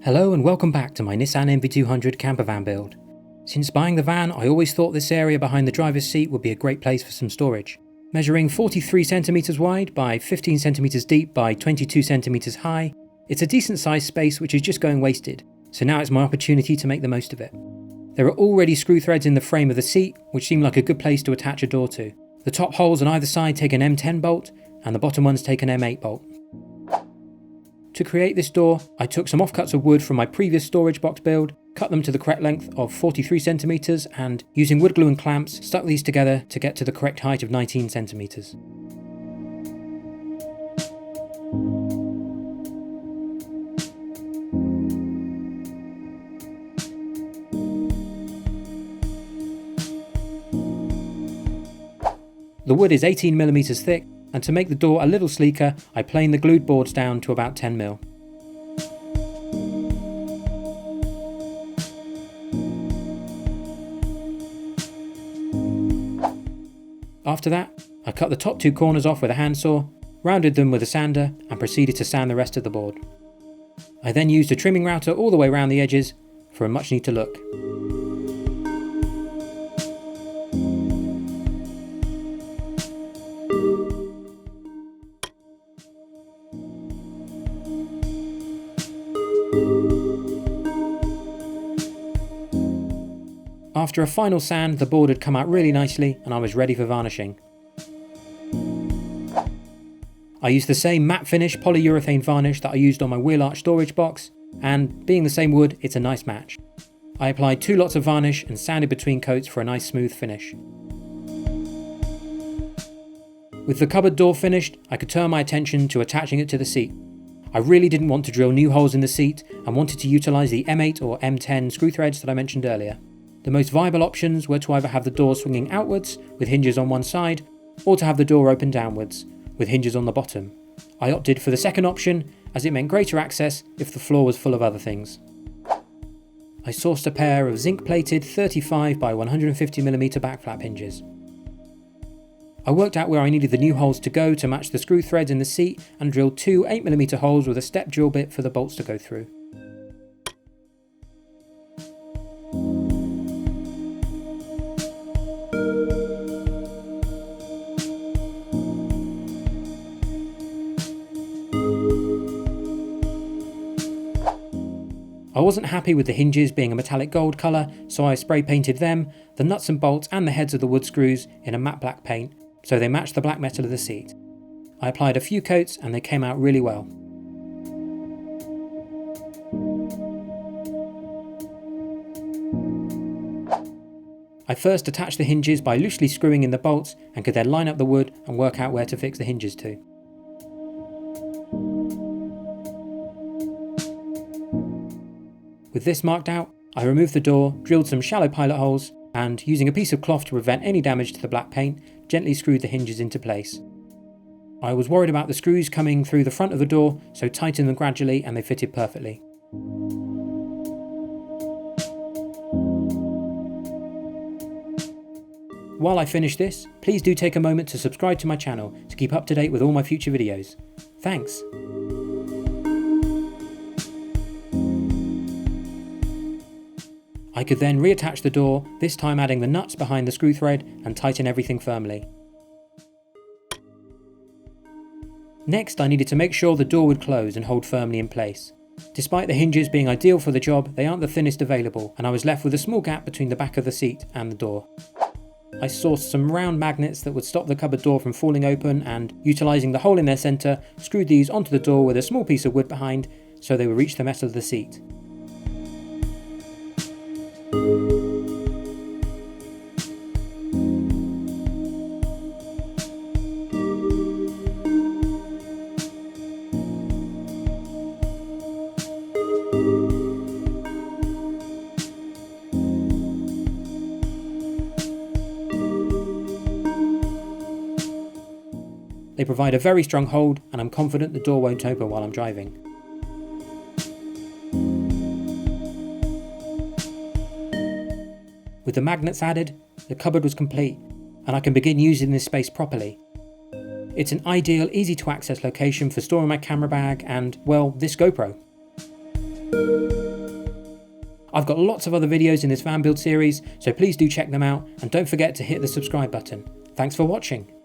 Hello and welcome back to my Nissan NV200 campervan build. Since buying the van, I always thought this area behind the driver's seat would be a great place for some storage. Measuring 43 centimeters wide by 15 centimeters deep by 22 centimeters high, it's a decent sized space which is just going wasted, so now it's my opportunity to make the most of it. There are already screw threads in the frame of the seat, which seem like a good place to attach a door to. The top holes on either side take an M10 bolt, and the bottom ones take an M8 bolt. To create this door, I took some offcuts of wood from my previous storage box build, cut them to the correct length of 43 centimeters, and using wood glue and clamps, stuck these together to get to the correct height of 19 centimeters. The wood is 18 millimeters thick, and to make the door a little sleeker, I planed the glued boards down to about 10 mil. After that, I cut the top two corners off with a handsaw, rounded them with a sander, and proceeded to sand the rest of the board. I then used a trimming router all the way around the edges for a much neater look. After a final sand, the board had come out really nicely and I was ready for varnishing. I used the same matte finish polyurethane varnish that I used on my wheel arch storage box, and being the same wood, it's a nice match. I applied 2 lots of varnish and sanded between coats for a nice smooth finish. With the cupboard door finished, I could turn my attention to attaching it to the seat. I really didn't want to drill new holes in the seat and wanted to utilise the M8 or M10 screw threads that I mentioned earlier. The most viable options were to either have the door swinging outwards with hinges on one side, or to have the door open downwards with hinges on the bottom. I opted for the second option as it meant greater access if the floor was full of other things. I sourced a pair of zinc plated 35 by 150mm back flap hinges. I worked out where I needed the new holes to go to match the screw threads in the seat and drilled 2 8mm holes with a step drill bit for the bolts to go through. I wasn't happy with the hinges being a metallic gold colour, so I spray painted them, the nuts and bolts and the heads of the wood screws in a matte black paint, so they matched the black metal of the seat. I applied a few coats and they came out really well. I first attached the hinges by loosely screwing in the bolts and could then line up the wood and work out where to fix the hinges to. With this marked out, I removed the door, drilled some shallow pilot holes, and using a piece of cloth to prevent any damage to the black paint, gently screwed the hinges into place. I was worried about the screws coming through the front of the door, so tightened them gradually and they fitted perfectly. While I finish this, please do take a moment to subscribe to my channel to keep up to date with all my future videos. Thanks! I could then reattach the door, this time adding the nuts behind the screw thread and tighten everything firmly. Next, I needed to make sure the door would close and hold firmly in place. Despite the hinges being ideal for the job, they aren't the thinnest available, and I was left with a small gap between the back of the seat and the door. I sourced some round magnets that would stop the cupboard door from falling open and, utilising the hole in their centre, screwed these onto the door with a small piece of wood behind so they would reach the metal of the seat. They provide a very strong hold, and I'm confident the door won't open while I'm driving. With the magnets added, the cupboard was complete, and I can begin using this space properly. It's an ideal, easy to access location for storing my camera bag and, well, this GoPro. I've got lots of other videos in this van build series, so please do check them out and don't forget to hit the subscribe button. Thanks for watching.